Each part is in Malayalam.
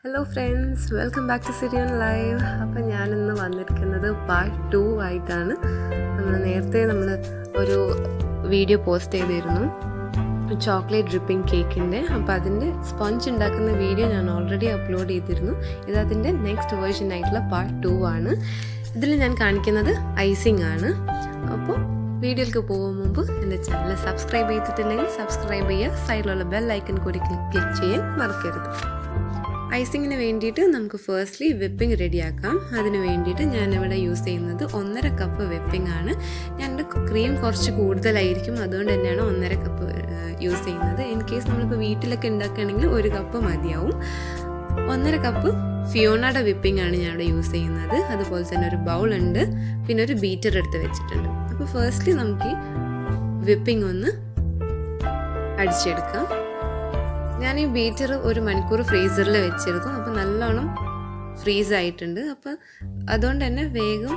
Hello friends, welcome back to Siri on live. അപ്പോൾ ഞാനിന്ന് വന്നിരിക്കുന്നത് പാർട്ട് 2 ആയിട്ടാണ്. നേരത്തെ നമ്മൾ ഒരു വീഡിയോ പോസ്റ്റ് ചെയ്തിരുന്നു ചോക്ലേറ്റ് ഡ്രിപ്പിംഗ് കേക്കിൻ്റെ. അപ്പോൾ അതിൻ്റെ സ്പോഞ്ച് ഉണ്ടാക്കുന്ന വീഡിയോ ഞാൻ ഓൾറെഡി അപ്ലോഡ് ചെയ്തിരുന്നു. ഇതതിൻ്റെ നെക്സ്റ്റ് വേർഷൻ ആയിട്ടുള്ള പാർട്ട് 2 ആണ്. ഇതിൽ ഞാൻ കാണിക്കുന്നത് ഐസിങ് ആണ്. അപ്പോൾ വീഡിയോയിലേക്ക് പോകും മുമ്പ് എൻ്റെ ചാനൽ സബ്സ്ക്രൈബ് ചെയ്തിട്ടില്ലെങ്കിൽ സബ്സ്ക്രൈബ് ചെയ്യുക, സൈഡിലുള്ള ബെൽ ഐക്കൺ കൂടി ക്ലിക്ക് ചെയ്യാൻ മറക്കരുത്. ഐസിങ്ങിന് വേണ്ടിയിട്ട് നമുക്ക് ഫസ്റ്റ്ലി വിപ്പിംഗ് റെഡിയാക്കാം. അതിന് വേണ്ടിയിട്ട് ഞാനിവിടെ യൂസ് ചെയ്യുന്നത് 1.5 കപ്പ് വിപ്പിംഗ് ആണ്. എൻ്റെ ക്രീം കുറച്ച് കൂടുതലായിരിക്കും, അതുകൊണ്ട് തന്നെയാണ് 1.5 കപ്പ് യൂസ് ചെയ്യുന്നത്. ഇൻ കേസ് നമ്മളിപ്പോൾ വീട്ടിലൊക്കെ ഉണ്ടാക്കുകയാണെങ്കിൽ 1 കപ്പ് മതിയാവും. 1.5 കപ്പ് ഫിയോണയുടെ വിപ്പിംഗ് ആണ് ഞാനിവിടെ യൂസ് ചെയ്യുന്നത്. അതുപോലെ തന്നെ ഒരു ബൗളുണ്ട്, പിന്നെ ഒരു ബീറ്റർ എടുത്ത് വെച്ചിട്ടുണ്ട്. അപ്പോൾ ഫസ്റ്റ്ലി നമുക്ക് ഈ വിപ്പിംഗ് ഒന്ന് അടിച്ചെടുക്കാം. ഞാൻ ഈ ബീറ്റർ 1 മണിക്കൂർ ഫ്രീസറിൽ വെച്ചിരുന്നു. അപ്പോൾ നല്ലോണം ഫ്രീസ് ആയിട്ടുണ്ട്. അപ്പോൾ അതുകൊണ്ട് തന്നെ വേഗം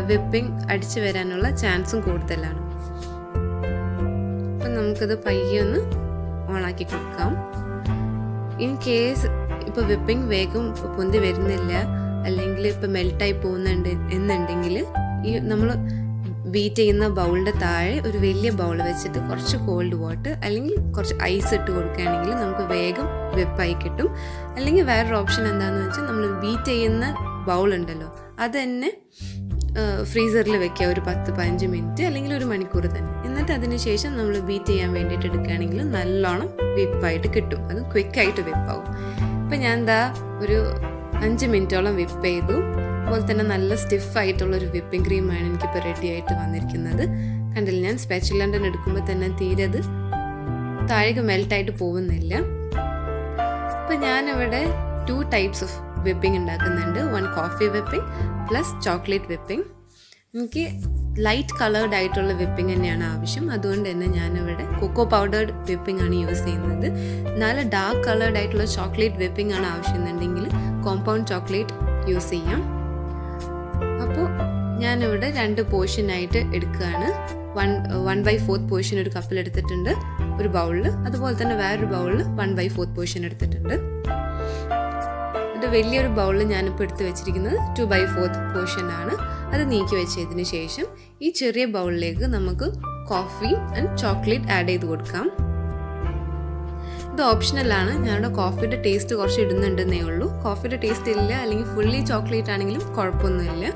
വിപ്പിംഗ് അടിച്ചു വരാനുള്ള ചാൻസും കൂടുതലാണ്. അപ്പം നമുക്കത് പയ്യെ ഒന്ന് ഓണാക്കി കൊടുക്കാം. ഇൻ കേസ് ഇപ്പോൾ വിപ്പിംഗ് വേഗം പൊന്തി വരുന്നില്ല, അല്ലെങ്കിൽ ഇപ്പോൾ മെൽട്ടായി പോകുന്നുണ്ട് എന്നുണ്ടെങ്കിൽ ഈ നമ്മൾ ബീറ്റ് ചെയ്യുന്ന ബൗളിൻ്റെ താഴെ ഒരു വലിയ ബൗൾ വെച്ചിട്ട് കുറച്ച് കോൾഡ് വാട്ടർ അല്ലെങ്കിൽ കുറച്ച് ഐസ് ഇട്ട് കൊടുക്കുകയാണെങ്കിൽ നമുക്ക് വേഗം വെപ്പായി കിട്ടും. അല്ലെങ്കിൽ വേറൊരു ഓപ്ഷൻ എന്താണെന്ന് വെച്ചാൽ നമ്മൾ ബീറ്റ് ചെയ്യുന്ന ബൗൾ ഉണ്ടല്ലോ, അത് തന്നെ ഫ്രീസറിൽ വെക്കുക ഒരു 10-15 മിനിറ്റ് അല്ലെങ്കിൽ 1 മണിക്കൂർ തന്നെ. എന്നിട്ട് അതിന് ശേഷം നമ്മൾ ബീറ്റ് ചെയ്യാൻ വേണ്ടിയിട്ട് എടുക്കുകയാണെങ്കിൽ നല്ലോണം വിപ്പായിട്ട് കിട്ടും. അത് ക്വിക്കായിട്ട് വിപ്പാവും. ഇപ്പം ഞാൻ എന്താ ഒരു 5 മിനിറ്റോളം വിപ്പ് ചെയ്തു. അതുപോലെ തന്നെ നല്ല സ്റ്റിഫായിട്ടുള്ളൊരു വിപ്പിംഗ് ക്രീമാണ് എനിക്കിപ്പോൾ റെഡി ആയിട്ട് വന്നിരിക്കുന്നത്. കണ്ടില്ല, ഞാൻ സ്പാച്ചുല എടുക്കുമ്പോൾ തന്നെ തീരെ അത് താഴേക്ക് മെൽട്ടായിട്ട് പോകുന്നില്ല. അപ്പം ഞാനിവിടെ 2 ടൈപ്സ് ഓഫ് വിപ്പിംഗ് ഉണ്ടാക്കുന്നുണ്ട്. 1 coffee whipping plus chocolate whipping. എനിക്ക് ലൈറ്റ് കളേർഡ് ആയിട്ടുള്ള വിപ്പിംഗ് തന്നെയാണ് ആവശ്യം. അതുകൊണ്ട് തന്നെ ഞാനിവിടെ കൊക്കോ പൗഡേർഡ് വിപ്പിംഗ് ആണ് യൂസ് ചെയ്യുന്നത്. നല്ല ഡാർക്ക് കളേർഡ് ആയിട്ടുള്ള ചോക്ലേറ്റ് വിപ്പിംഗ് ആണ് ആവശ്യമെന്നുണ്ടെങ്കിൽ കോമ്പൗണ്ട് ചോക്ലേറ്റ് യൂസ് ചെയ്യാം. അപ്പോൾ ഞാനിവിടെ 2 പോർഷനായിട്ട് എടുക്കുകയാണ്. 1/4 പോർഷൻ ഒരു കപ്പിൽ എടുത്തിട്ടുണ്ട് ഒരു ബൗളിൽ. അതുപോലെ തന്നെ വേറൊരു ബൗളിൽ 1/4 പോർഷൻ എടുത്തിട്ടുണ്ട്. ഇത് വലിയൊരു ബൗളിൽ ഞാനിപ്പോൾ എടുത്ത് വെച്ചിരിക്കുന്നത് 2/4 പോർഷൻ ആണ്. അത് നീക്കി വെച്ചതിന് ശേഷം ഈ ചെറിയ ബൗളിലേക്ക് നമുക്ക് കോഫി ആൻഡ് ചോക്ലേറ്റ് ആഡ് ചെയ്ത് കൊടുക്കാം. ഇത് ഓപ്ഷണലാണ്. ഞാനിവിടെ കോഫിയുടെ ടേസ്റ്റ് കുറച്ച് ഇടുന്നുണ്ടെന്നേ ഉള്ളൂ. കോഫിയുടെ ടേസ്റ്റ് ഇല്ല അല്ലെങ്കിൽ ഫുള്ളി ചോക്ലേറ്റ് ആണെങ്കിലും കുഴപ്പമൊന്നുമില്ല.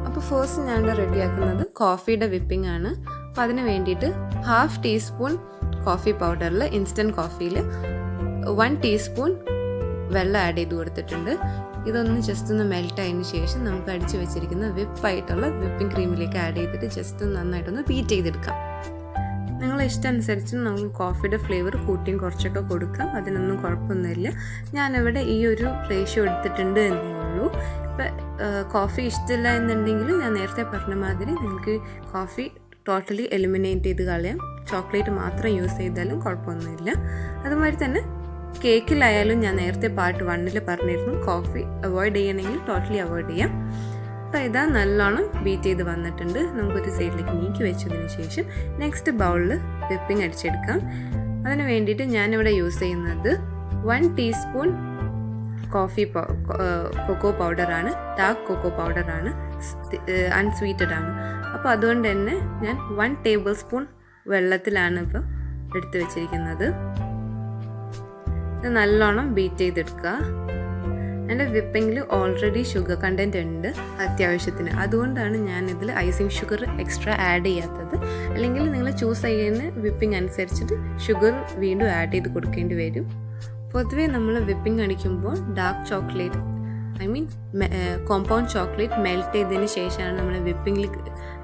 അപ്പോൾ ഫസ്റ്റ് ഞാനിവിടെ റെഡിയാക്കുന്നത് കോഫിയുടെ വിപ്പിംഗ് ആണ്. അപ്പോൾ അതിന് വേണ്ടിയിട്ട് 1/2 ടീസ്പൂൺ കോഫി പൗഡറിൽ ഇൻസ്റ്റൻറ്റ് കോഫിയിൽ 1 ടീസ്പൂൺ വെള്ളം ആഡ് ചെയ്ത് കൊടുത്തിട്ടുണ്ട്. ഇതൊന്ന് ജസ്റ്റ് ഒന്ന് മെൽറ്റ് ആയതിനു ശേഷം നമുക്ക് അടിച്ചു വെച്ചിരിക്കുന്ന വിപ്പായിട്ടുള്ള വിപ്പിംഗ് ക്രീമിലേക്ക് ആഡ് ചെയ്തിട്ട് ജസ്റ്റ് നന്നായിട്ടൊന്ന് ബീറ്റ് ചെയ്തെടുക്കാം. നിങ്ങളെ ഇഷ്ടമനുസരിച്ച് നമുക്ക് കോഫിയുടെ ഫ്ലേവർ കൂട്ടിയും കുറച്ചൊക്കെ കൊടുക്കാം. അതിനൊന്നും കുഴപ്പമൊന്നുമില്ല. ഞാനിവിടെ ഈ ഒരു റേഷ്യോ എടുത്തിട്ടുണ്ട് എന്നേ ഉള്ളൂ. ഇപ്പം കോഫി ഇഷ്ടമില്ല എന്നുണ്ടെങ്കിൽ ഞാൻ നേരത്തെ പറഞ്ഞ മാതിരി നിങ്ങൾക്ക് കോഫി ടോട്ടലി എലിമിനേറ്റ് ചെയ്ത് കളയാം. ചോക്ലേറ്റ് മാത്രം യൂസ് ചെയ്താലും കുഴപ്പമൊന്നുമില്ല. അതുമാതിരി തന്നെ കേക്കിലായാലും ഞാൻ നേരത്തെ പാർട്ട് 1 പറഞ്ഞിരുന്നു, കോഫി അവോയ്ഡ് ചെയ്യണമെങ്കിൽ ടോട്ടലി അവോയ്ഡ് ചെയ്യാം. അപ്പോൾ ഇതാ നല്ലോണം ബീറ്റ് ചെയ്ത് വന്നിട്ടുണ്ട്. നമുക്കൊരു സൈഡിലേക്ക് നീക്കി വെച്ചതിന് ശേഷം നെക്സ്റ്റ് ബൗളിൽ വിപ്പിംഗ് അടിച്ചെടുക്കാം. അതിന് വേണ്ടിയിട്ട് ഞാനിവിടെ യൂസ് ചെയ്യുന്നത് 1 ടീസ്പൂൺ കൊക്കോ പൗഡറാണ്. ഡാർക്ക് കൊക്കോ പൗഡറാണ്, അൺസ്വീറ്റഡ് ആണ്. അപ്പോൾ അതുകൊണ്ട് തന്നെ ഞാൻ 1 ടേബിൾ സ്പൂൺ വെള്ളത്തിലാണ് ഇപ്പോൾ എടുത്ത് വെച്ചിരിക്കുന്നത്. ഇത് നല്ലോണം ബീറ്റ് ചെയ്തെടുക്കുക. എൻ്റെ വിപ്പിങ്ങിൽ ഓൾറെഡി ഷുഗർ കണ്ടൻറ്റ് ഉണ്ട് അത്യാവശ്യത്തിന്. അതുകൊണ്ടാണ് ഞാനിതിൽ ഐസിങ് ഷുഗർ എക്സ്ട്രാ ആഡ് ചെയ്യാത്തത്. അല്ലെങ്കിൽ നിങ്ങൾ ചൂസ് ചെയ്യുന്ന വിപ്പിംഗ് അനുസരിച്ചിട്ട് ഷുഗർ വീണ്ടും ആഡ് ചെയ്ത് കൊടുക്കേണ്ടി വരും. പൊതുവേ നമ്മൾ വിപ്പിംഗ് അടിക്കുമ്പോൾ dark chocolate compound chocolate melt ചെയ്തതിന് ശേഷമാണ് നമ്മൾ വിപ്പിങ്ങിൽ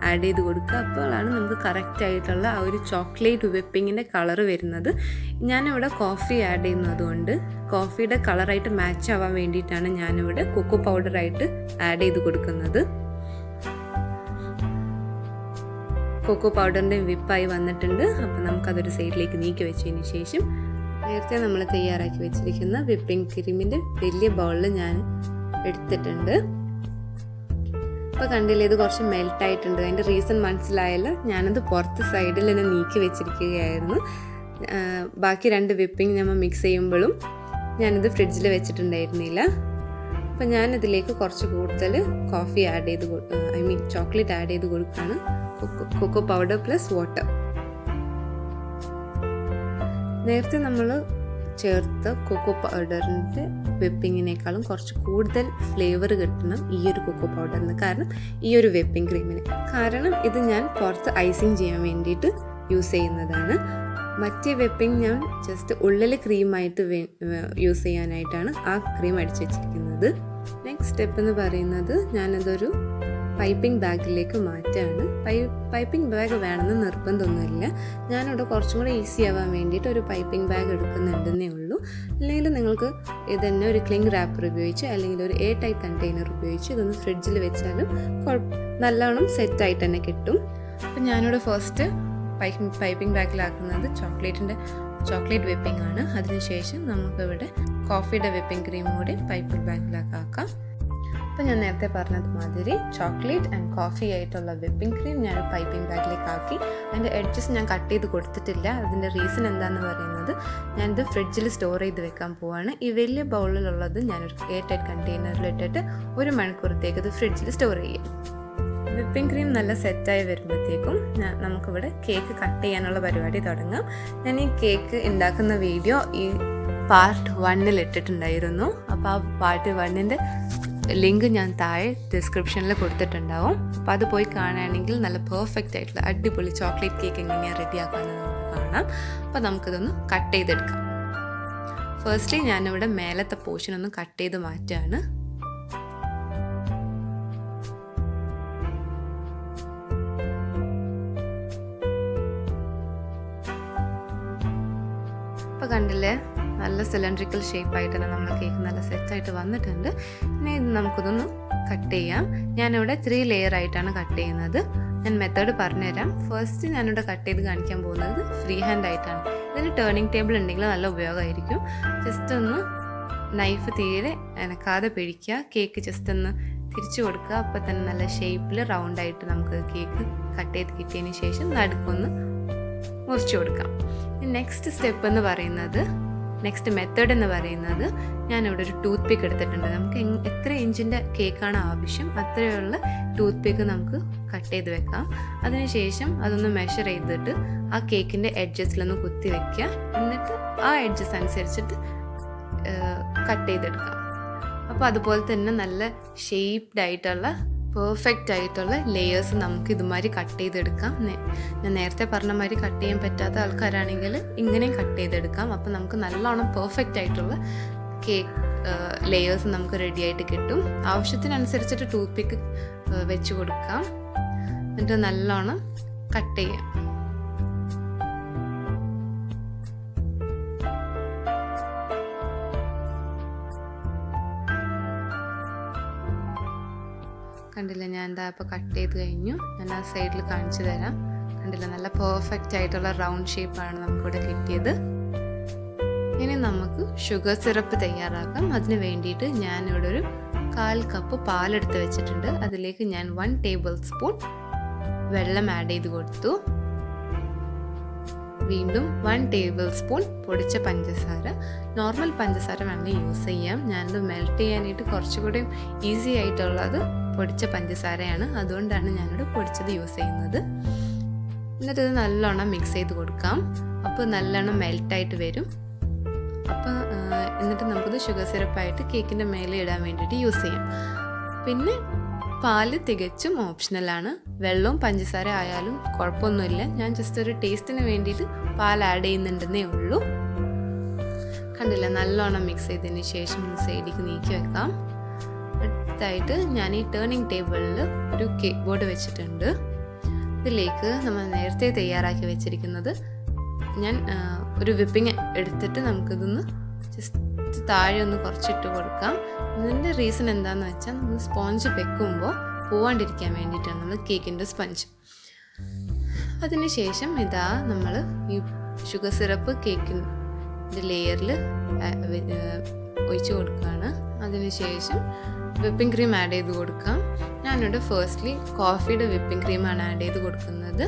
ആഡ് ചെയ്ത് കൊടുക്കുക. അപ്പോഴാണ് നമുക്ക് കറക്റ്റായിട്ടുള്ള ആ ഒരു ചോക്ലേറ്റ് വിപ്പിങ്ങിൻ്റെ കളറ് വരുന്നത്. ഞാനിവിടെ കോഫി ആഡ് ചെയ്യുന്നതുകൊണ്ട് കോഫിയുടെ കളറായിട്ട് മാച്ച് ആവാൻ വേണ്ടിയിട്ടാണ് ഞാനിവിടെ കൊക്കോ പൗഡറായിട്ട് ആഡ് ചെയ്ത് കൊടുക്കുന്നത്. കൊക്കോ പൗഡറിൻ്റെ വിപ്പായി വന്നിട്ടുണ്ട്. അപ്പോൾ നമുക്കതൊരു സൈഡിലേക്ക് നീക്കി വെച്ചതിന് ശേഷം നേരത്തെ നമ്മൾ തയ്യാറാക്കി വെച്ചിരിക്കുന്ന വിപ്പിംഗ് ക്രീമിൻ്റെ വലിയ ബൗളിൽ ഞാൻ എടുത്തിട്ടുണ്ട്. ഇപ്പോൾ കണ്ടില്ലേ, ഇത് കുറച്ച് മെൽട്ടായിട്ടുണ്ട്. അതിൻ്റെ റീസൺ മനസ്സിലായല്ലോ. ഞാനത് പുറത്ത് സൈഡിൽ തന്നെ നീക്കി വെച്ചിരിക്കുകയായിരുന്നു. ബാക്കി 2 വിപ്പിംഗ് നമ്മൾ മിക്സ് ചെയ്യുമ്പോഴും ഞാനിത് ഫ്രിഡ്ജിൽ വെച്ചിട്ടുണ്ടായിരുന്നില്ല. അപ്പം ഞാനിതിലേക്ക് കുറച്ച് കൂടുതൽ കോഫി ആഡ് ചെയ്ത് ചോക്ലേറ്റ് ആഡ് ചെയ്ത് കൊടുക്കുകയാണ്. Cocoa powder plus water. നേരത്തെ നമ്മൾ ചേർത്ത കൊക്കോ പൗഡറിൻ്റെ വിപ്പിങ്ങിനേക്കാളും കുറച്ച് കൂടുതൽ ഫ്ലേവർ കിട്ടണം ഈ ഒരു കൊക്കോ പൗഡറിന്, കാരണം ഈ ഒരു വിപ്പിംഗ് ക്രീമിന്. കാരണം ഇത് ഞാൻ പുറത്ത് ഐസിങ് ചെയ്യാൻ വേണ്ടിയിട്ട് യൂസ് ചെയ്യുന്നതാണ്. മറ്റേ വിപ്പിംഗ് ഞാൻ ജസ്റ്റ് ഉള്ളിൽ ക്രീമായിട്ട് യൂസ് ചെയ്യാനായിട്ടാണ് ആ ക്രീം അടിച്ചു വെച്ചിരിക്കുന്നത്. നെക്സ്റ്റ് സ്റ്റെപ്പ് എന്ന് പറയുന്നത് ഞാനതൊരു പൈപ്പിംഗ് ബാഗിലേക്ക് മാറ്റുകയാണ്. പൈപ്പിംഗ് ബാഗ് വേണമെന്ന് നിർബന്ധമൊന്നുമില്ല. ഞാനിവിടെ കുറച്ചും കൂടെ ഈസി ആവാൻ വേണ്ടിയിട്ട് ഒരു പൈപ്പിംഗ് ബാഗ് എടുക്കുന്നുണ്ടെന്നേ ഉള്ളൂ. അല്ലെങ്കിൽ നിങ്ങൾക്ക് ഇതന്നെ ഒരു ക്ലിംഗ് റാപ്പർ ഉപയോഗിച്ച് അല്ലെങ്കിൽ ഒരു എയർ ടൈറ്റ് കണ്ടെയ്നർ ഉപയോഗിച്ച് ഇതൊന്ന് ഫ്രിഡ്ജിൽ വെച്ചാലും നല്ലോണം സെറ്റായിട്ട് തന്നെ കിട്ടും. അപ്പം ഞാനിവിടെ ഫസ്റ്റ് പൈപ്പിംഗ് ബാഗിലാക്കുന്നത് ചോക്ലേറ്റ് വിപ്പിംഗ് ആണ്. അതിനുശേഷം നമുക്കിവിടെ കോഫിയുടെ വിപ്പിംഗ് ക്രീം കൂടി പൈപ്പിംഗ് ബാഗിലാക്കാം. അപ്പോൾ ഞാൻ നേരത്തെ പറഞ്ഞതുമാതിരി ചോക്ലേറ്റ് ആൻഡ് കോഫി ആയിട്ടുള്ള വിപ്പിംഗ് ക്രീം ഞാൻ പൈപ്പിംഗ് ബാഗിലേക്ക് ആക്കി. അതിൻ്റെ എഡ്ജസ് ഞാൻ കട്ട് ചെയ്ത് കൊടുത്തിട്ടില്ല. അതിൻ്റെ റീസൺ എന്താണെന്ന് പറയുന്നത്, ഞാനിത് ഫ്രിഡ്ജിൽ സ്റ്റോർ ചെയ്ത് വെക്കാൻ പോവാണ്. ഈ വലിയ ബൗളിലുള്ളത് ഞാനൊരു എയർ ടൈറ്റ് കണ്ടെയ്നറിൽ ഇട്ടിട്ട് 1 മണിക്കൂറത്തേക്ക് ഇത് ഫ്രിഡ്ജിൽ സ്റ്റോർ ചെയ്യാം. വിപ്പിംഗ് ക്രീം നല്ല സെറ്റായി വരുമ്പോഴത്തേക്കും നമുക്കിവിടെ കേക്ക് കട്ട് ചെയ്യാനുള്ള പരിപാടി തുടങ്ങാം. ഞാൻ ഈ കേക്ക് ഉണ്ടാക്കുന്ന വീഡിയോ ഈ പാർട്ട് 1 ഇട്ടിട്ടുണ്ടായിരുന്നു. അപ്പോൾ ആ പാർട്ട് 1 ലിങ്ക് ഞാൻ താഴെ ഡിസ്ക്രിപ്ഷനിൽ കൊടുത്തിട്ടുണ്ടാവും. അപ്പോൾ അത് പോയി കാണുകയാണെങ്കിൽ നല്ല പെർഫെക്റ്റ് ആയിട്ടുള്ള അടിപൊളി ചോക്ലേറ്റ് കേക്ക് എങ്ങനെയാണ് റെഡിയാക്കാമെന്ന് നമുക്ക് കാണാം. അപ്പോൾ നമുക്കിതൊന്ന് കട്ട് ചെയ്തെടുക്കാം. ഫസ്റ്റ്ലി ഞാനിവിടെ മേലത്തെ പോർഷൻ ഒന്ന് കട്ട് ചെയ്ത് മാറ്റുകയാണ്. അപ്പോൾ കണ്ടില്ലേ, നല്ല സിലിണ്ടറിക്കൽ ഷേപ്പായിട്ട് തന്നെ നമ്മൾ കേക്ക് നല്ല സെറ്റായിട്ട് വന്നിട്ടുണ്ട്. ഇനി ഇത് നമുക്കിതൊന്ന് കട്ട് ചെയ്യാം. ഞാനിവിടെ 3 ലെയർ ആയിട്ടാണ് കട്ട് ചെയ്യുന്നത്. ഞാൻ മെത്തേഡ് പറഞ്ഞുതരാം. ഫസ്റ്റ് ഞാനിവിടെ കട്ട് ചെയ്ത് കാണിക്കാൻ പോകുന്നത് ഫ്രീ ഹാൻഡ് ആയിട്ടാണ്. ഇതിന് ടേണിംഗ് ടേബിൾ ഉണ്ടെങ്കിൽ നല്ല ഉപയോഗമായിരിക്കും. ജസ്റ്റ് ഒന്ന് നൈഫ് തീരെ അനക്കാതെ പിടിക്കുക, കേക്ക് ജസ്റ്റ് ഒന്ന് തിരിച്ചു കൊടുക്കുക. അപ്പോൾ തന്നെ നല്ല ഷേപ്പിൽ റൗണ്ടായിട്ട് നമുക്ക് കേക്ക് കട്ട് ചെയ്ത് കിട്ടിയതിന് ശേഷം നടുക്കൊന്ന് മുറിച്ചു കൊടുക്കാം. നെക്സ്റ്റ് മെത്തേഡ് എന്ന് പറയുന്നത് ഞാനിവിടെ ഒരു ടൂത്ത് പിക്ക് എടുത്തിട്ടുണ്ട്. നമുക്ക് എത്ര ഇഞ്ചിൻ്റെ കേക്കാണ് ആവശ്യം അത്രയുള്ള ടൂത്ത് പിക്ക് നമുക്ക് കട്ട് ചെയ്ത് വെക്കാം. അതിനുശേഷം അതൊന്ന് മെഷർ ചെയ്തിട്ട് ആ കേക്കിൻ്റെ എഡ്ജസിലൊന്ന് കുത്തി വെക്കുക. എന്നിട്ട് ആ എഡ്ജസ് അനുസരിച്ചിട്ട് കട്ട് ചെയ്തെടുക്കാം. അപ്പോൾ അതുപോലെ തന്നെ നല്ല ഷേപ്ഡ് ആയിട്ടുള്ള പെർഫെക്റ്റ് ആയിട്ടുള്ള ലെയേഴ്സ് നമുക്ക് ഇതുമാതിരി കട്ട് ചെയ്തെടുക്കാം. ഞാൻ നേരത്തെ പറഞ്ഞ മാതിരി കട്ട് ചെയ്യാൻ പറ്റാത്ത ആൾക്കാരാണെങ്കിൽ ഇങ്ങനെയും കട്ട് ചെയ്തെടുക്കാം. അപ്പോൾ നമുക്ക് നല്ലോണം പെർഫെക്റ്റ് ആയിട്ടുള്ള കേക്ക് ലെയേഴ്സ് നമുക്ക് റെഡി ആയിട്ട് കിട്ടും. ആവശ്യത്തിനനുസരിച്ചിട്ട് ടൂത്ത് പിക്ക് വെച്ച് കൊടുക്കാം. എന്നിട്ട് നല്ലോണം കട്ട് ചെയ്യാം. കണ്ടില്ല, ഞാൻ എന്താ ഇപ്പോൾ കട്ട് ചെയ്ത് കഴിഞ്ഞു. ഞാൻ ആ സൈഡിൽ കാണിച്ചു തരാം. കണ്ടില്ല, നല്ല പെർഫെക്റ്റ് ആയിട്ടുള്ള റൗണ്ട് ഷേപ്പാണ് നമുക്കിവിടെ കിട്ടിയത്. ഇനി നമുക്ക് ഷുഗർ സിറപ്പ് തയ്യാറാക്കാം. അതിന് വേണ്ടിയിട്ട് ഞാനിവിടെ ഒരു 1/4 കപ്പ് പാലെടുത്ത് വെച്ചിട്ടുണ്ട്. അതിലേക്ക് ഞാൻ 1 ടേബിൾ സ്പൂൺ വെള്ളം ആഡ് ചെയ്ത് കൊടുത്തു. വീണ്ടും 1 ടേബിൾ സ്പൂൺ പൊടിച്ച പഞ്ചസാര. നോർമൽ പഞ്ചസാര വേണമെങ്കിൽ യൂസ് ചെയ്യാം. ഞാനത് മെൽറ്റ് ചെയ്യാനായിട്ട് കുറച്ചുകൂടി ഈസി ആയിട്ടുള്ളത് പൊടിച്ച പഞ്ചസാരയാണ്. അതുകൊണ്ടാണ് ഞാനിവിടെ പൊടിച്ചത് യൂസ് ചെയ്യുന്നത്. എന്നിട്ട് ഇത് നല്ലോണം മിക്സ് ചെയ്ത് കൊടുക്കാം. അപ്പോൾ നല്ലോണം മെൽറ്റായിട്ട് വരും. അപ്പോൾ എന്നിട്ട് നമുക്കിത് ഷുഗർ സിറപ്പായിട്ട് കേക്കിൻ്റെ മേലെ ഇടാൻ വേണ്ടിയിട്ട് യൂസ് ചെയ്യാം. പിന്നെ പാല് തികച്ചും ഓപ്ഷണലാണ്. വെള്ളവും പഞ്ചസാര ആയാലും കുഴപ്പമൊന്നുമില്ല. ഞാൻ ജസ്റ്റ് ഒരു ടേസ്റ്റിന് വേണ്ടിയിട്ട് പാൽ ആഡ് ചെയ്യുന്നുണ്ടെന്നേ ഉള്ളൂ. കണ്ടില്ല, നല്ലോണം മിക്സ് ചെയ്തതിന് ശേഷം സൈഡിലേക്ക് നീക്കി വെക്കാം. അടുത്തായിട്ട് ഞാൻ ഈ ടേണിംഗ് ടേബിളിൽ ഒരു കേക്ക് ബോർഡ് വെച്ചിട്ടുണ്ട്. ഇതിലേക്ക് നമ്മൾ നേരത്തെ തയ്യാറാക്കി വെച്ചിരിക്കുന്നത് ഞാൻ ഒരു വിപ്പിംഗ് എടുത്തിട്ട് നമുക്കിതൊന്ന് ജസ്റ്റ് താഴെ ഒന്ന് കുറച്ചിട്ട് കൊടുക്കാം. ഇതിൻ്റെ റീസൺ എന്താണെന്ന് വെച്ചാൽ നമ്മൾ സ്പോഞ്ച് വെക്കുമ്പോൾ പോവാണ്ടിരിക്കാൻ വേണ്ടിയിട്ടാണ് നമ്മൾ കേക്കിൻ്റെ സ്പഞ്ച്. അതിനുശേഷം ഇതാ നമ്മൾ ഈ ഷുഗർ സിറപ്പ് കേക്കിൻ്റെ ലെയറിൽ ഒഴിച്ച് കൊടുക്കുകയാണ്. അതിനുശേഷം വിപ്പിംഗ് ക്രീം ആഡ് ചെയ്ത് കൊടുക്കാം. ഞാനിവിടെ ഫസ്റ്റ്ലി കോഫിയുടെ വിപ്പിംഗ് ക്രീമാണ് ആഡ് ചെയ്ത് കൊടുക്കുന്നത്.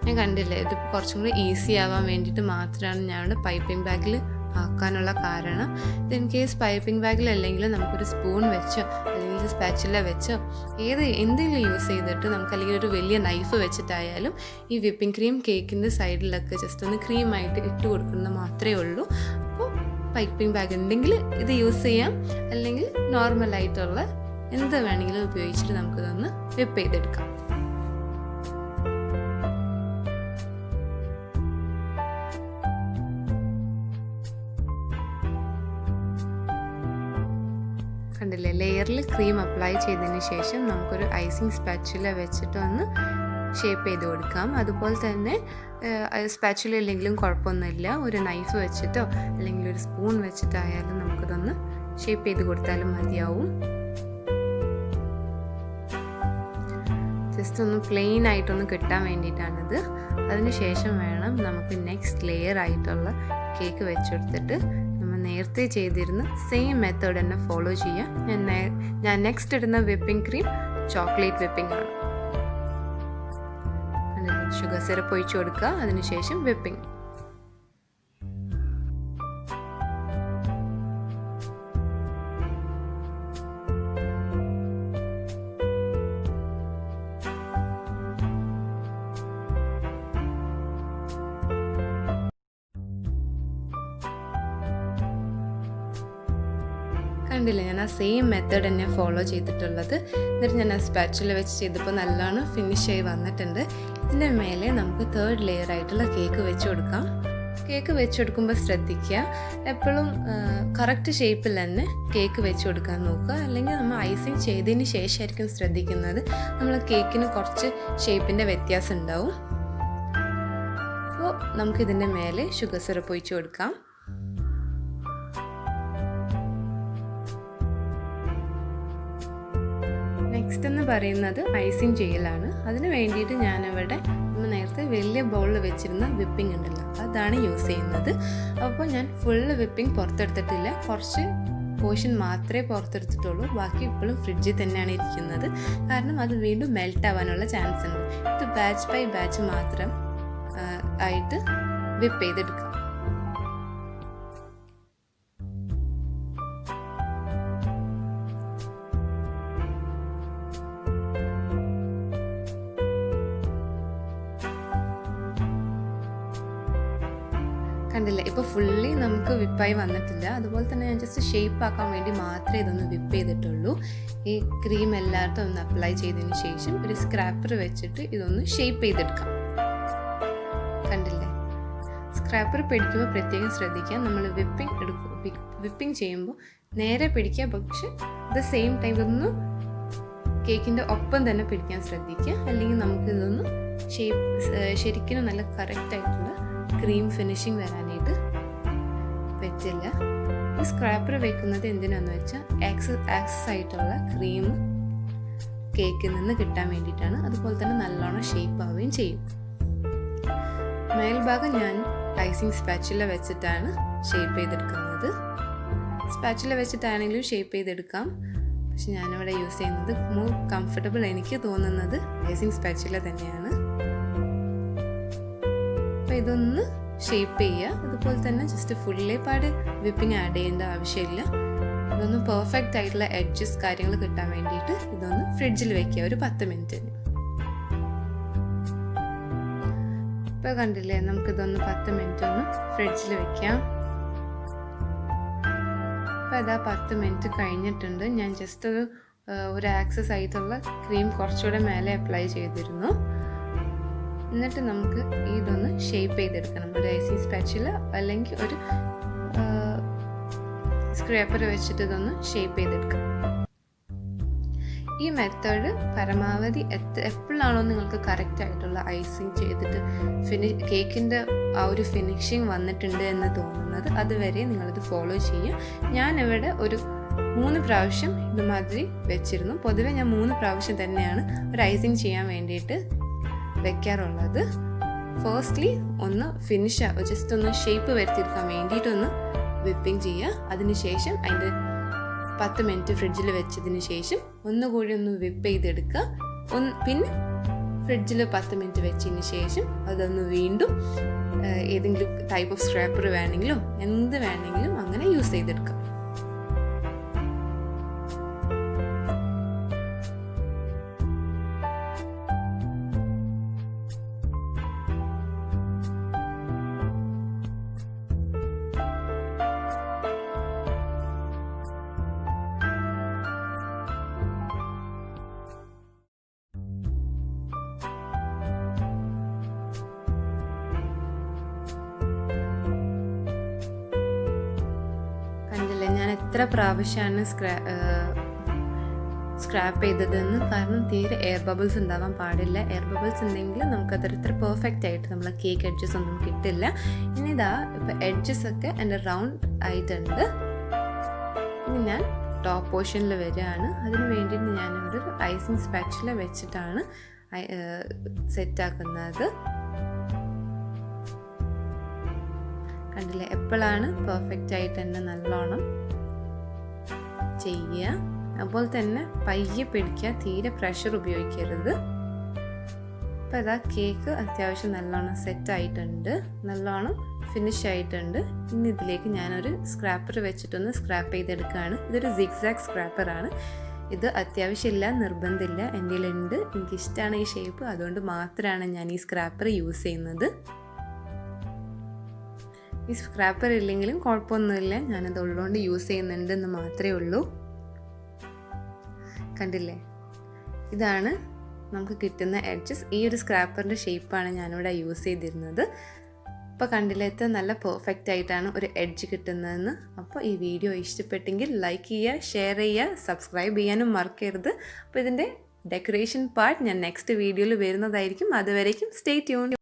ഞാൻ കണ്ടില്ലേ, ഇത് കുറച്ചും കൂടി ഈസി ആവാൻ വേണ്ടിയിട്ട് മാത്രമാണ് ഞാനിവിടെ പൈപ്പിംഗ് ബാഗിൽ ആക്കാനുള്ള കാരണം ഇത് ഇൻ കേസ് പൈപ്പിംഗ് ബാഗിലല്ലെങ്കിൽ നമുക്കൊരു സ്പൂൺ വെച്ചോ അല്ലെങ്കിൽ സ്പാച്ചുല വെച്ചോ എന്തെങ്കിലും യൂസ് ചെയ്തിട്ട് നമുക്ക് അല്ലെങ്കിൽ ഒരു വലിയ നൈഫ് വെച്ചിട്ടായാലും ഈ വിപ്പിംഗ് ക്രീം കേക്കിൻ്റെ സൈഡിലൊക്കെ ജസ്റ്റ് ഒന്ന് ക്രീമായിട്ട് ഇട്ട് കൊടുക്കുന്നത് മാത്രമേ ഉള്ളൂ. അപ്പോൾ പൈപ്പിംഗ് ബാഗ് ഉണ്ടെങ്കിൽ ഇത് യൂസ് ചെയ്യാം, അല്ലെങ്കിൽ നോർമലായിട്ടുള്ള എന്ത് വേണമെങ്കിലും ഉപയോഗിച്ചിട്ട് നമുക്കിതൊന്ന് വിപ്പ് ചെയ്തെടുക്കാം. കണ്ടില്ലേ, ലെയറിൽ ക്രീം അപ്ലൈ ചെയ്തതിന് ശേഷം നമുക്കൊരു ഐസിങ് സ്പാച്ചുല വെച്ചിട്ട് ഒന്ന് ഷേപ്പ് ചെയ്ത് കൊടുക്കാം. അതുപോലെ തന്നെ സ്പാച്ചുല ഇല്ലെങ്കിലും കുഴപ്പമൊന്നുമില്ല, ഒരു നൈഫ് വെച്ചിട്ടോ അല്ലെങ്കിൽ ഒരു സ്പൂൺ വെച്ചിട്ടായാലും നമുക്കിതൊന്ന് ഷേപ്പ് ചെയ്ത് കൊടുത്താലും മതിയാവും. ജസ്റ്റ് ഒന്ന് പ്ലെയിൻ ആയിട്ടൊന്ന് കിട്ടാൻ വേണ്ടിയിട്ടാണിത്. അതിനുശേഷം വേണം നമുക്ക് നെക്സ്റ്റ് ലെയർ ആയിട്ടുള്ള കേക്ക് വെച്ചെടുത്തിട്ട് നേരത്തെ ചെയ്തിരുന്ന സെയിം മെത്തേഡ് തന്നെ ഫോളോ ചെയ്യാം. ഞാൻ നെക്സ്റ്റ് ഇടുന്ന വിപ്പിംഗ് ക്രീം ചോക്ലേറ്റ് വിപ്പിംഗ് ആണ്. ഷുഗർ സിറപ്പ് ഒഴിച്ചു കൊടുക്കുക, അതിനുശേഷം വിപ്പിംഗ്. കണ്ടില്ലേ, ഞാൻ ആ സെയിം മെത്തേഡ് തന്നെ ഫോളോ ചെയ്തിട്ടുള്ളത്. എന്നിട്ട് ഞാൻ ആ സ്പാച്ചുല വെച്ച് ചെയ്തപ്പോൾ നല്ലോണം ഫിനിഷ് ആയി വന്നിട്ടുണ്ട്. ഇതിൻ്റെ മേലെ നമുക്ക് തേർഡ് ലെയർ ആയിട്ടുള്ള കേക്ക് വെച്ച് കൊടുക്കാം. കേക്ക് വെച്ച് കൊടുക്കുമ്പോൾ ശ്രദ്ധിക്കുക, എപ്പോഴും കറക്റ്റ് ഷേപ്പിൽ തന്നെ കേക്ക് വെച്ച് കൊടുക്കാൻ നോക്കുക. അല്ലെങ്കിൽ നമ്മൾ ഐസിങ് ചെയ്തതിന് ശേഷമായിരിക്കും ശ്രദ്ധിക്കുന്നത്, നമ്മൾ കേക്കിന് കുറച്ച് ഷേപ്പിൻ്റെ വ്യത്യാസം ഉണ്ടാവും. അപ്പോൾ നമുക്കിതിൻ്റെ മേലെ ഷുഗർ സിറപ്പ് ഒഴിച്ച് കൊടുക്കാം. നെക്സ്റ്റ് എന്ന് പറയുന്നത് ഐസിങ് ചെയ്യലാണ്. അതിന് വേണ്ടിയിട്ട് ഞാനിവിടെ നമ്മൾ നേരത്തെ വലിയ ബൗളിൽ വെച്ചിരുന്ന വിപ്പിംഗ് ഉണ്ടല്ലോ, അതാണ് യൂസ് ചെയ്യുന്നത്. അപ്പോൾ ഞാൻ ഫുള്ള് വിപ്പിംഗ് പുറത്തെടുത്തിട്ടില്ല, കുറച്ച് പോർഷൻ മാത്രമേ പുറത്തെടുത്തിട്ടുള്ളൂ. ബാക്കി ഇപ്പോഴും ഫ്രിഡ്ജിൽ തന്നെയാണ് ഇരിക്കുന്നത്, കാരണം അത് വീണ്ടും മെൽറ്റ് ആവാനുള്ള ചാൻസ് ഉണ്ട്. ഇത് ബാച്ച് ബൈ ബാച്ച് മാത്രം ആയിട്ട് വിപ്പ് ചെയ്തെടുക്കാം. കണ്ടില്ലേ, ഇപ്പോൾ ഫുള്ളി നമുക്ക് വിപ്പായി വന്നിട്ടില്ല. അതുപോലെ തന്നെ ഞാൻ ജസ്റ്റ് ഷേപ്പ് ആക്കാൻ വേണ്ടി മാത്രമേ ഇതൊന്ന് വിപ്പ് ചെയ്തിട്ടുള്ളൂ. ഈ ക്രീം എല്ലായിടത്തും ഒന്ന് അപ്ലൈ ചെയ്തതിന് ശേഷം ഒരു സ്ക്രാപ്പർ വെച്ചിട്ട് ഇതൊന്ന് ഷേപ്പ് ചെയ്തെടുക്കാം. കണ്ടില്ലേ, സ്ക്രാപ്പർ പിടിക്കുമ്പോൾ പ്രത്യേകം ശ്രദ്ധിക്കുക, നമ്മൾ വിപ്പിംഗ് ചെയ്യുമ്പോൾ നേരെ പിടിക്കുക, പക്ഷെ അറ്റ് ദ സെയിം ടൈം ഇതൊന്ന് കേക്കിൻ്റെ ഒപ്പം തന്നെ പിടിക്കാൻ ശ്രദ്ധിക്കുക, അല്ലെങ്കിൽ നമുക്കിതൊന്ന് ശരിക്കും നല്ല കറക്റ്റായിട്ടുള്ള ക്രീം ഫിനിഷിങ് വരാനായിട്ട് പറ്റില്ല. ഈ സ്ക്രാപ്പർ വെക്കുന്നത് എന്തിനാന്ന് വെച്ചാൽ ആക്സസ് ആയിട്ടുള്ള ക്രീം കേക്കിൽ നിന്ന് കിട്ടാൻ വേണ്ടിയിട്ടാണ്. അതുപോലെ തന്നെ നല്ലോണം ഷേപ്പ് ആവുകയും ചെയ്യും. മേൽഭാഗം ഞാൻ ഐസിങ് സ്പാച്ചുല വെച്ചിട്ടാണ് ഷേപ്പ് ചെയ്തെടുക്കുന്നത്. സ്പാച്ചുല വെച്ചിട്ടാണെങ്കിലും ഷേപ്പ് ചെയ്തെടുക്കാം, പക്ഷെ ഞാനിവിടെ യൂസ് ചെയ്യുന്നത് മോർ കംഫർട്ടബിൾ എനിക്ക് തോന്നുന്നത് ഐസിങ് സ്പാച്ചുല തന്നെയാണ്. അപ്പോൾ ഇതൊന്ന് ഷേപ്പ് ചെയ്യുക. അതുപോലെ തന്നെ ജസ്റ്റ് ഫുള്ളി പാട് വിപ്പിംഗ് ആഡ് ചെയ്യേണ്ട ആവശ്യമില്ല. ഇതൊന്ന് പെർഫെക്റ്റ് ആയിട്ടുള്ള എഡ്ജസ് കാര്യങ്ങൾ കിട്ടാൻ വേണ്ടിയിട്ട് ഇതൊന്ന് ഫ്രിഡ്ജിൽ വെക്കുക ഒരു 10 മിനിറ്റിന്. ഇപ്പോൾ കണ്ടില്ലേ, നമുക്കിതൊന്ന് 10 മിനിറ്റ് ഒന്ന് ഫ്രിഡ്ജിൽ വെക്കാം. അപ്പോൾ അതാ 10 മിനിറ്റ് കഴിഞ്ഞിട്ടുണ്ട്. ഞാൻ ജസ്റ്റ് ഒരു ആക്സസ് ആയിട്ടുള്ള ക്രീം കുറച്ചുകൂടെ മേലെ അപ്ലൈ ചെയ്തിരുന്നു. എന്നിട്ട് നമുക്ക് ഇതൊന്ന് ഷേപ്പ് ചെയ്തെടുക്കണം. ഒരു ഐസിങ് സ്പാച്ചുല അല്ലെങ്കിൽ ഒരു സ്ക്രാപ്പർ വെച്ചിട്ട് ഇതൊന്ന് ഷേപ്പ് ചെയ്തെടുക്കാം. ഈ മെത്തേഡ് പരമാവധി എപ്പോഴാണോ നിങ്ങൾക്ക് കറക്റ്റ് ആയിട്ടുള്ള ഐസിങ് ചെയ്തിട്ട് കേക്കിൻ്റെ ആ ഒരു ഫിനിഷിങ് വന്നിട്ടുണ്ട് എന്ന് തോന്നുന്നത് അതുവരെ നിങ്ങളിത് ഫോളോ ചെയ്യുക. ഞാനിവിടെ ഒരു 3 പ്രാവശ്യം ഇതുമാതിരി വെച്ചിരുന്നു. പൊതുവെ ഞാൻ 3 പ്രാവശ്യം തന്നെയാണ് ഒരു ഐസിങ് ചെയ്യാൻ വേണ്ടിയിട്ട് വെക്കാറുള്ളത്. ഫസ്റ്റ്ലി ഒന്ന് ഫിനിഷ് ജസ്റ്റ് ഒന്ന് ഷേപ്പ് വരുത്തിയെടുക്കാൻ വേണ്ടിയിട്ടൊന്ന് വിപ്പിംഗ് ചെയ്യുക. അതിനുശേഷം അതിൻ്റെ 10 മിനിറ്റ് ഫ്രിഡ്ജിൽ വെച്ചതിന് ശേഷം ഒന്നുകൂടി ഒന്ന് വിപ്പ് ചെയ്തെടുക്കുക. പിന്നെ ഫ്രിഡ്ജിൽ 10 മിനിറ്റ് വെച്ചതിന് ശേഷം അതൊന്ന് വീണ്ടും ഏതെങ്കിലും ടൈപ്പ് ഓഫ് സ്ക്രാപ്പർ വേണമെങ്കിലോ എന്ത് വേണമെങ്കിലും അങ്ങനെ യൂസ് ചെയ്തെടുക്കാം. ഞാൻ എത്ര പ്രാവശ്യമാണ് സ്ക്രാപ്പ് ചെയ്തതെന്ന്. കാരണം തീരെ എയർ ബബിൾസ് ഉണ്ടാവാൻ പാടില്ല. എയർ ബബിൾസ് ഉണ്ടെങ്കിൽ നമുക്കതൊരു ഇത്ര പെർഫെക്റ്റ് ആയിട്ട് നമ്മളെ കേക്ക് എഡ്ജസ് ഒന്നും കിട്ടില്ല. ഇനി ഇതാ ഇപ്പോൾ എഡ്ജസ് ഒക്കെ എൻ്റെ റൗണ്ട് ആയിട്ടുണ്ട്. ഇനി ഞാൻ ടോപ്പ് പോർഷനിൽ വരികയാണ്. അതിന് വേണ്ടിയിട്ട് ഞാനിവിടെ ഒരു ഐസിങ് സ്പാച്ചുല വെച്ചിട്ടാണ് സെറ്റാക്കുന്നത്. കണ്ടില്ലേ, എപ്പോഴാണ് പെർഫെക്റ്റ് ആയിട്ട് തന്നെ നല്ലോണം ചെയ്യുക. അതുപോലെ തന്നെ പയ്യെ പിടിക്കുക, തീരെ പ്രഷർ ഉപയോഗിക്കരുത്. അപ്പോൾ ഇതാ കേക്ക് അത്യാവശ്യം നല്ലോണം സെറ്റായിട്ടുണ്ട്, നല്ലോണം ഫിനിഷ് ആയിട്ടുണ്ട്. ഇനി ഇതിലേക്ക് ഞാനൊരു സ്ക്രാപ്പർ വെച്ചിട്ടൊന്ന് സ്ക്രാപ്പ് ചെയ്തെടുക്കുകയാണ്. ഇതൊരു സിഗ്സാഗ് സ്ക്രാപ്പറാണ്. ഇത് അത്യാവശ്യമില്ല, നിർബന്ധമില്ല. എൻ്റെ കയ്യിലുണ്ട്, എനിക്കിഷ്ടമാണ് ഈ ഷേപ്പ്, അതുകൊണ്ട് മാത്രമാണ് ഞാൻ ഈ സ്ക്രാപ്പർ യൂസ് ചെയ്യുന്നത്. ഈ സ്ക്രാപ്പർ ഇല്ലെങ്കിലും കുഴപ്പമൊന്നുമില്ല, ഞാനത് ഉള്ളതുകൊണ്ട് യൂസ് ചെയ്യുന്നുണ്ടെന്ന് മാത്രമേ ഉള്ളൂ. കണ്ടില്ലേ, ഇതാണ് നമുക്ക് കിട്ടുന്ന എഡ്ജസ്. ഈ ഒരു സ്ക്രാപ്പറിൻ്റെ ഷേപ്പാണ് ഞാനിവിടെ യൂസ് ചെയ്തിരുന്നത്. അപ്പോൾ കണ്ടില്ലേ, എത്ര നല്ല പെർഫെക്റ്റ് ആയിട്ടാണ് ഒരു എഡ്ജ് കിട്ടുന്നതെന്ന്. അപ്പോൾ ഈ വീഡിയോ ഇഷ്ടപ്പെട്ടെങ്കിൽ ലൈക്ക് ചെയ്യുക, ഷെയർ ചെയ്യുക, സബ്സ്ക്രൈബ് ചെയ്യാനും മറക്കരുത്. അപ്പോൾ ഇതിൻ്റെ ഡെക്കറേഷൻ പാർട്ട് ഞാൻ നെക്സ്റ്റ് വീഡിയോയിൽ വരുന്നതായിരിക്കും. അതുവരേക്കും സ്റ്റേ ട്യൂൺ.